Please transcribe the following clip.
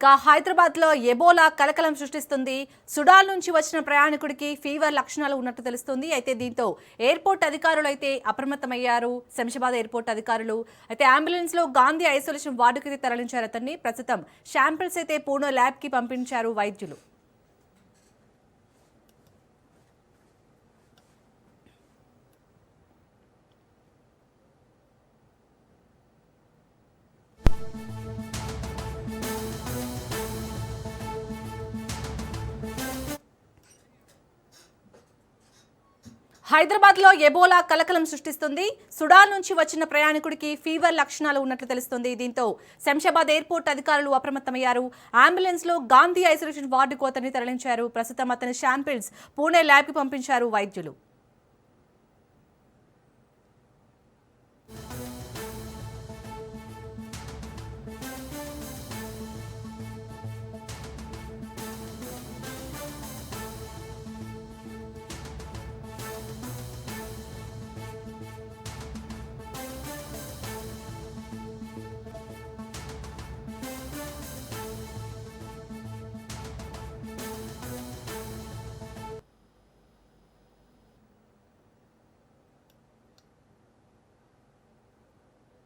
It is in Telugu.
ఇక హైదరాబాద్ లో ఎబోలా కలకలం సృష్టిస్తుంది. సుడాన్ నుంచి వచ్చిన ప్రయాణికుడికి ఫీవర్ లక్షణాలు ఉన్నట్టు తెలుస్తుంది. అయితే దీంతో ఎయిర్పోర్ట్ అధికారులు అయితే అప్రమత్తమయ్యారు. శంషాబాద్ ఎయిర్పోర్ట్ అధికారులు అయితే అంబులెన్స్ లో గాంధీ ఐసోలేషన్ వార్డుకి తరలించారు. అతన్ని ప్రస్తుతం శాంపిల్స్ అయితే పూణే ల్యాబ్ కి పంపించారు వైద్యులు. హైదరాబాద్ లో ఎబోలా కలకలం సృష్టిస్తుంది. సుడాన్ నుంచి వచ్చిన ప్రయాణికుడికి ఫీవర్ లక్షణాలు ఉన్నట్లు తెలుస్తుంది. దీంతో శంషాబాద్ ఎయిర్పోర్ట్ అధికారులు అప్రమత్తమయ్యారు. అంబులెన్స్ లో గాంధీ ఐసోలేషన్ వార్డుకు అతన్ని తరలించారు. ప్రస్తుతం అతని శాంపిల్స్ పూణే ల్యాబ్ కి పంపించారు వైద్యులు.